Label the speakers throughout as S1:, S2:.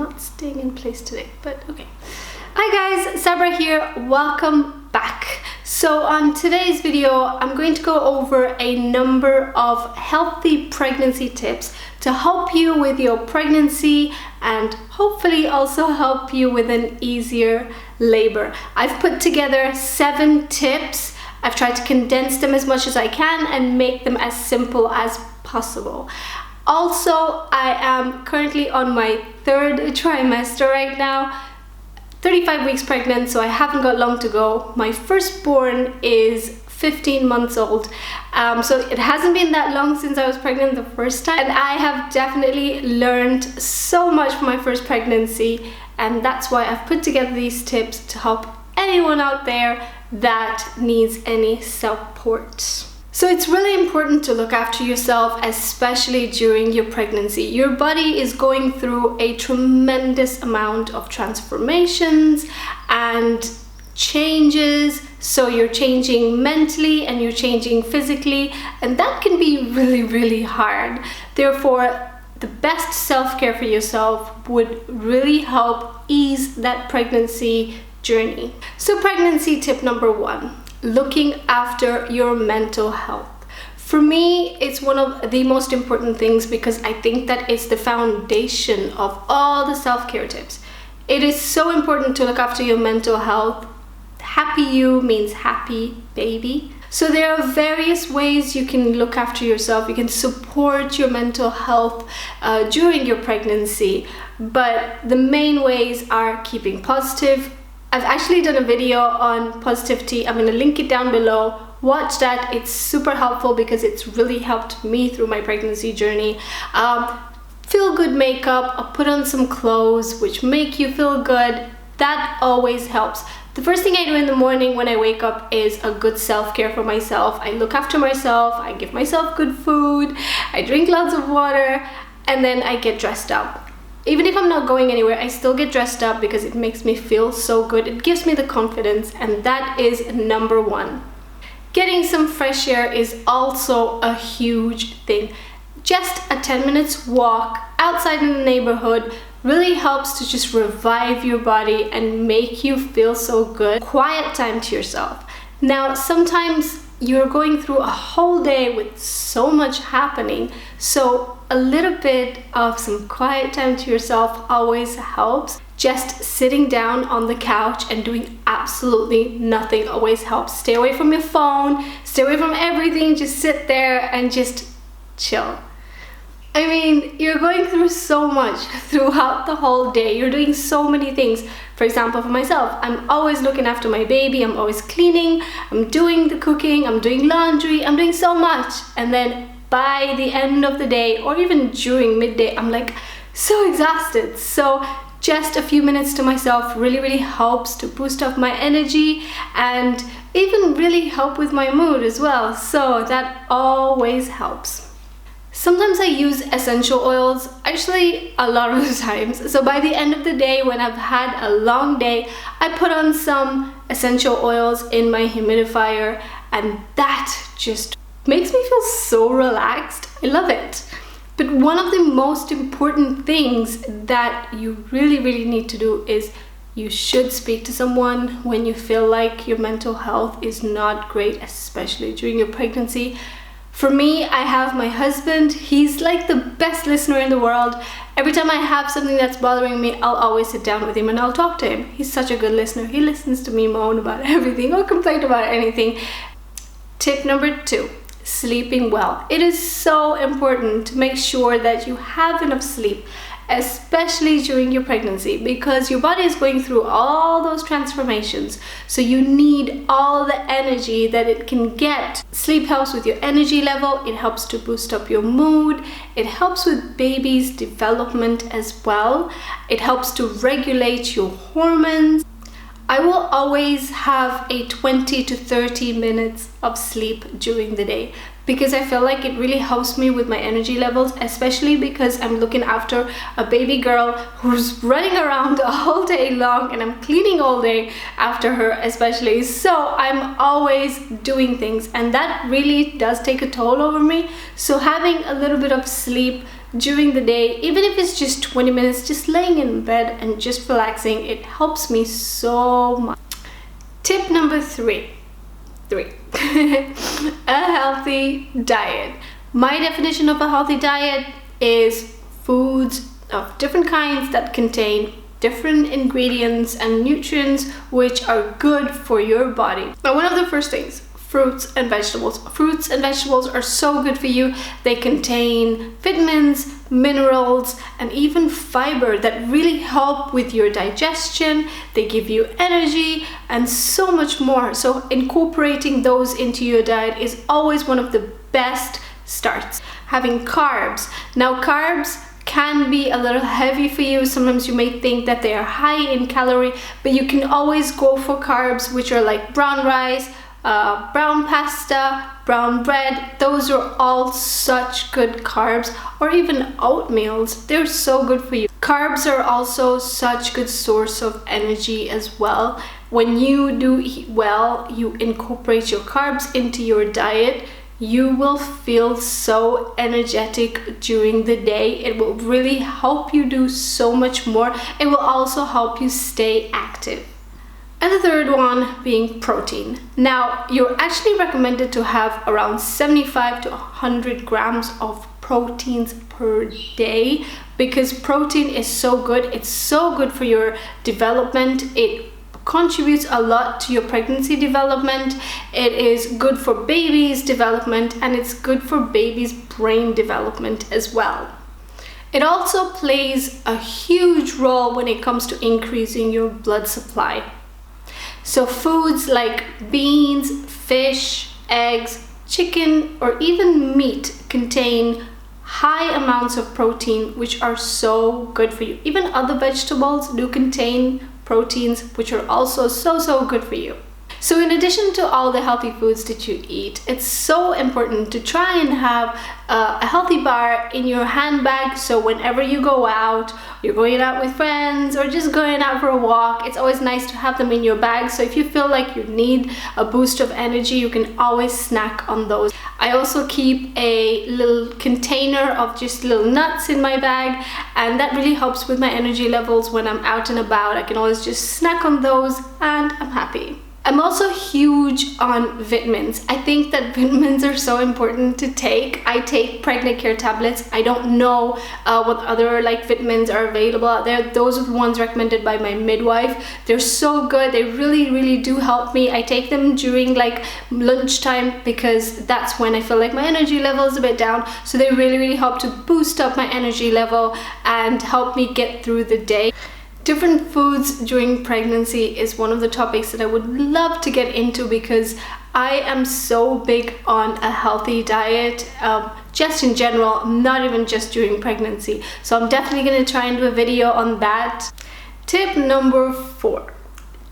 S1: not staying in place today, but okay. Hi guys, Sabra here, welcome back. So on today's video, I'm going to go over a number of healthy pregnancy tips to help you with your pregnancy and hopefully also help you with an easier labor. I've put together 7 tips. I've tried to condense them as much as I can and make them as simple as possible. Also, I am currently on my 3rd trimester right now. 35 weeks pregnant, so I haven't got long to go. My firstborn is 15 months old, so it hasn't been that long since I was pregnant the first time, and I have definitely learned so much from my first pregnancy, and that's why I've put together these tips to help anyone out there that needs any support. So it's really important to look after yourself, especially during your pregnancy. Your body is going through a tremendous amount of transformations and changes. So you're changing mentally and you're changing physically, and that can be really, really hard. Therefore, the best self-care for yourself would really help ease that pregnancy journey. So pregnancy tip number 1. Looking after your mental health. For me, it's one of the most important things because I think that it's the foundation of all the self-care tips. It is so important to look after your mental health. Happy you means happy baby. So there are various ways you can look after yourself. You can support your mental health during your pregnancy, but the main ways are keeping positive. I've actually done a video on positivity. I'm going to link it down below. Watch that. It's super helpful because it's really helped me through my pregnancy journey. Feel good makeup, I'll put on some clothes which make you feel good. That always helps. The first thing I do in the morning when I wake up is a good self-care for myself. I look after myself, I give myself good food, I drink lots of water, and then I get dressed up. Even if I'm not going anywhere, I still get dressed up because it makes me feel so good. It gives me the confidence, and that is number 1. Getting some fresh air is also a huge thing. Just a 10 minutes walk outside in the neighborhood really helps to just revive your body and make you feel so good. Quiet time to yourself. Now, sometimes you're going through a whole day with so much happening, so a little bit of some quiet time to yourself always helps. Just sitting down on the couch and doing absolutely nothing always helps. Stay away from your phone, stay away from everything, just sit there and just chill. I mean, you're going through so much throughout the whole day. You're doing so many things. For example, for myself, I'm always looking after my baby, I'm always cleaning, I'm doing the cooking, I'm doing laundry, I'm doing so much. And then by the end of the day, or even during midday, I'm like so exhausted. So just a few minutes to myself really helps to boost up my energy and even really help with my mood as well. So that always helps. Sometimes I use essential oils, actually a lot of the times. So by the end of the day, when I've had a long day, I put on some essential oils in my humidifier, and that just makes me feel so relaxed. I love it. But one of the most important things that you really need to do is you should speak to someone when you feel like your mental health is not great, especially during your pregnancy. For me, I have my husband. He's like the best listener in the world. Every time I have something that's bothering me, I'll always sit down with him and I'll talk to him. He's such a good listener. He listens to me moan about everything or complain about anything. Tip number 2, sleeping well. It is so important to make sure that you have enough sleep, especially during your pregnancy, because your body is going through all those transformations. So you need all the energy that it can get. Sleep helps with your energy level, it helps to boost up your mood, it helps with baby's development as well, it helps to regulate your hormones. I will always have a 20 to 30 minutes of sleep during the day because I feel like it really helps me with my energy levels, especially because I'm looking after a baby girl who's running around all day long and I'm cleaning all day after her especially. So I'm always doing things and that really does take a toll over me. So having a little bit of sleep during the day, even if it's just 20 minutes, just laying in bed and just relaxing. It helps me so much. Tip number three. A healthy diet. My definition of a healthy diet is foods of different kinds that contain different ingredients and nutrients which are good for your body. Now, one of the first things, fruits and vegetables. Fruits and vegetables are so good for you. They contain vitamins, minerals, and even fiber that really help with your digestion. They give you energy and so much more. So incorporating those into your diet is always one of the best starts. Having carbs. Now, carbs can be a little heavy for you. Sometimes you may think that they are high in calorie, but you can always go for carbs which are like brown rice, brown pasta, brown bread. Those are all such good carbs, or even oatmeals. They're so good for you. Carbs are also such good source of energy as well. When you do eat well, you incorporate your carbs into your diet, you will feel so energetic during the day. It will really help you do so much more. It will also help you stay active. And the third one being protein. Now, you're actually recommended to have around 75 to 100 grams of proteins per day, because protein is so good. It's so good for your development. It contributes a lot to your pregnancy development. It is good for babies' development, and it's good for babies' brain development as well. It also plays a huge role when it comes to increasing your blood supply. So foods like beans, fish, eggs, chicken, or even meat contain high amounts of protein, which are so good for you. Even other vegetables do contain proteins, which are also so good for you. So in addition to all the healthy foods that you eat, it's so important to try and have a healthy bar in your handbag. So whenever you go out, you're going out with friends or just going out for a walk, it's always nice to have them in your bag. So if you feel like you need a boost of energy, you can always snack on those. I also keep a little container of just little nuts in my bag, and that really helps with my energy levels when I'm out and about. I can always just snack on those and I'm happy. I'm also huge on vitamins. I think that vitamins are so important to take. I take pregnant care tablets. I don't know what other vitamins are available out there. Those are the ones recommended by my midwife. They're so good. They really do help me. I take them during lunchtime, because that's when I feel like my energy level is a bit down. So they really help to boost up my energy level and help me get through the day. Different foods during pregnancy is one of the topics that I would love to get into, because I am so big on a healthy diet, just in general, not even just during pregnancy. So I'm definitely going to try and do a video on that. Tip number 4,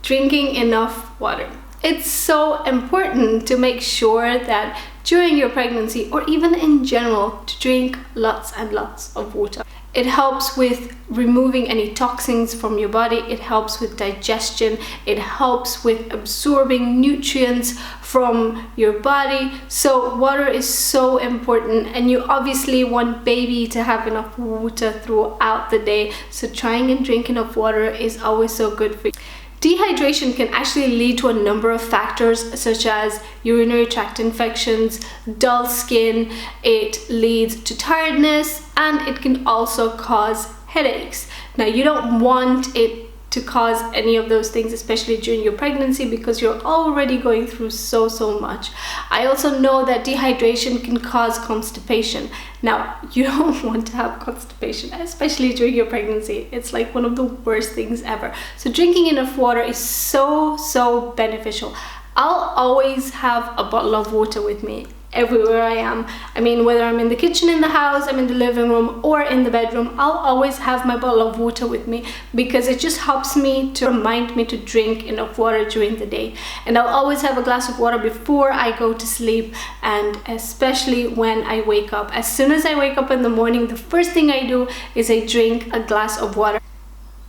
S1: drinking enough water. It's so important to make sure that during your pregnancy, or even in general, to drink lots and lots of water. It helps with removing any toxins from your body. It helps with digestion. It helps with absorbing nutrients from your body. So water is so important, and you obviously want baby to have enough water throughout the day. So trying and drinking enough water is always so good for you. Dehydration can actually lead to a number of factors, such as urinary tract infections, dull skin, it leads to tiredness, and it can also cause headaches. Now, you don't want it to cause any of those things, especially during your pregnancy, because you're already going through so much. I also know that dehydration can cause constipation. Now, you don't want to have constipation, especially during your pregnancy. It's like one of the worst things ever. So drinking enough water is so beneficial. I'll always have a bottle of water with me everywhere I am. I mean, whether I'm in the kitchen, in the house, I'm in the living room, or in the bedroom, I'll always have my bottle of water with me, because it just helps me to remind me to drink enough water during the day. And I'll always have a glass of water before I go to sleep, and especially when I wake up. As soon as I wake up in the morning, the first thing I do is I drink a glass of water.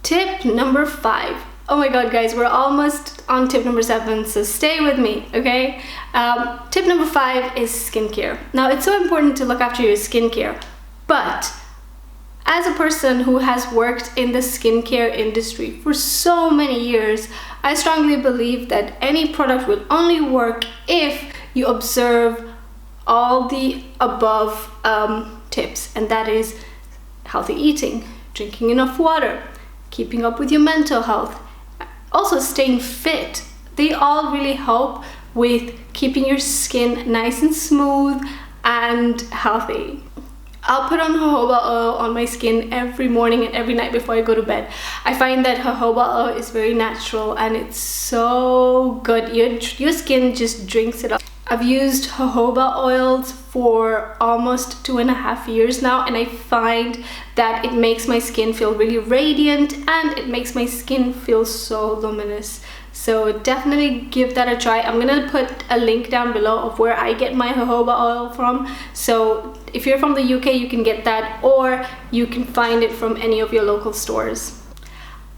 S1: Tip number 5. Oh my god, guys, we're almost on tip number 7, so stay with me, okay? Tip number 5 is skincare. Now, it's so important to look after your skincare, but as a person who has worked in the skincare industry for so many years, I strongly believe that any product will only work if you observe all the above tips, and that is healthy eating, drinking enough water, keeping up with your mental health, also staying fit. They all really help with keeping your skin nice and smooth and healthy. I'll put on jojoba oil on my skin every morning and every night before I go to bed. I find that jojoba oil is very natural and it's so good. Your skin just drinks it up. I've used jojoba oils for almost 2.5 years now, and I find that it makes my skin feel really radiant and it makes my skin feel so luminous. So definitely give that a try. I'm gonna put a link down below of where I get my jojoba oil from. So if you're from the UK, you can get that, or you can find it from any of your local stores.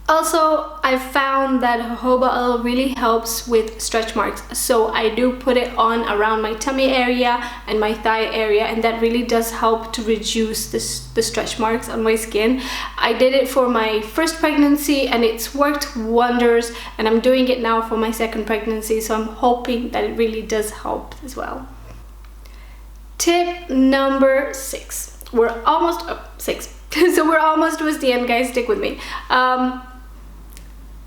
S1: Also, I've found that jojoba oil really helps with stretch marks. So I do put it on around my tummy area and my thigh area, and that really does help to reduce the stretch marks on my skin. I did it for my first pregnancy and it's worked wonders, and I'm doing it now for my second pregnancy, so I'm hoping that it really does help as well. Tip number 6. We're almost so we're almost towards the end, guys. Stick with me.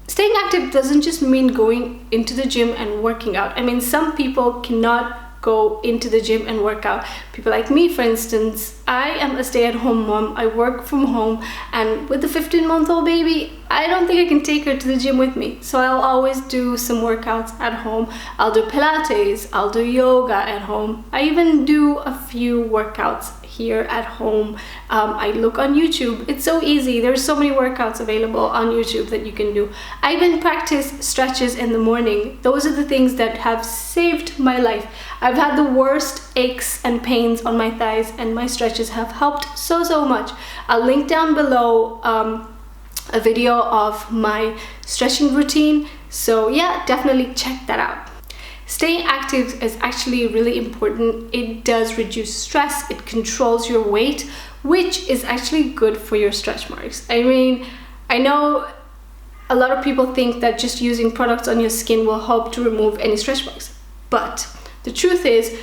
S1: Staying active doesn't just mean going into the gym and working out. I mean, some people cannot go into the gym and work out. People like me, for instance, I am a stay-at-home mom. I work from home, and with the 15-month-old baby, I don't think I can take her to the gym with me. So I'll always do some workouts at home. I'll do Pilates, I'll do yoga at home. I even do a few workouts here at home. I look on YouTube. It's so easy. There's so many workouts available on YouTube that you can do. I even practice stretches in the morning. Those are the things that have saved my life. I've had the worst aches and pains on my thighs, and my stretches have helped so much. I'll link down below a video of my stretching routine. So yeah, definitely check that out. Staying active is actually really important. It does reduce stress, it controls your weight, which is actually good for your stretch marks. I mean, I know a lot of people think that just using products on your skin will help to remove any stretch marks, but the truth is,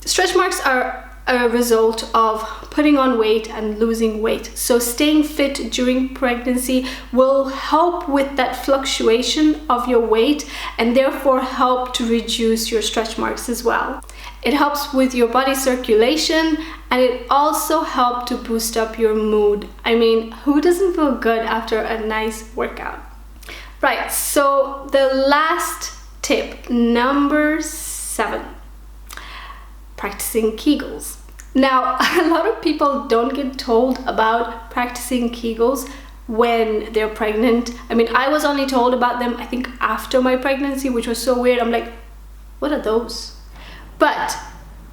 S1: stretch marks are a result of putting on weight and losing weight. So staying fit during pregnancy will help with that fluctuation of your weight and therefore help to reduce your stretch marks as well. It helps with your body circulation, and it also helps to boost up your mood. I mean, who doesn't feel good after a nice workout? Right, so the last tip, number 7. Practicing Kegels. Now, a lot of people don't get told about practicing Kegels when they're pregnant. I mean, I was only told about them, I think, after my pregnancy, which was so weird. I'm like, what are those? But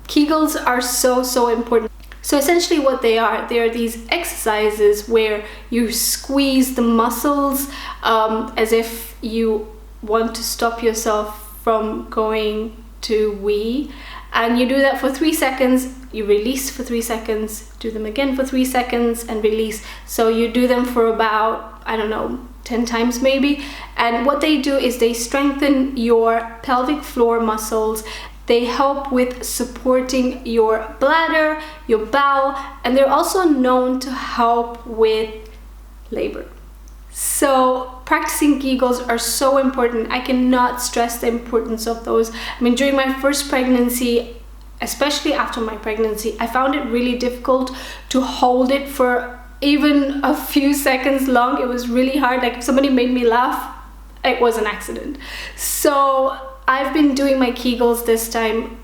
S1: Kegels are so important. So essentially what they are these exercises where you squeeze the muscles as if you want to stop yourself from going to wee. And you do that for 3 seconds, you release for 3 seconds, do them again for 3 seconds and release. So you do them for about, I don't know, 10 times maybe. And what they do is they strengthen your pelvic floor muscles. They help with supporting your bladder, your bowel, and they're also known to help with labor. So practicing Kegels are so important. I cannot stress the importance of those. I mean, during my first pregnancy, especially after my pregnancy, I found it really difficult to hold it for even a few seconds long. It was really hard. Like, if somebody made me laugh, it was an accident. So I've been doing my Kegels this time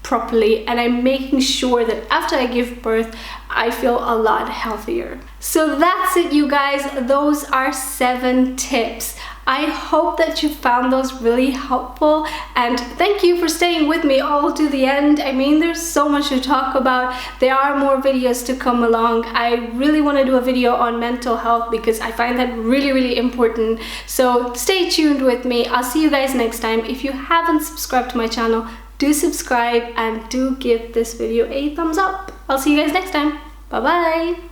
S1: properly, and I'm making sure that after I give birth, I feel a lot healthier. So that's it, you guys. Those are 7 tips. I hope that you found those really helpful, and thank you for staying with me all to the end. I mean, there's so much to talk about. There are more videos to come along. I really want to do a video on mental health because I find that really important. So stay tuned with me. I'll see you guys next time. If you haven't subscribed to my channel, do subscribe and do give this video a thumbs up. I'll see you guys next time. Bye bye.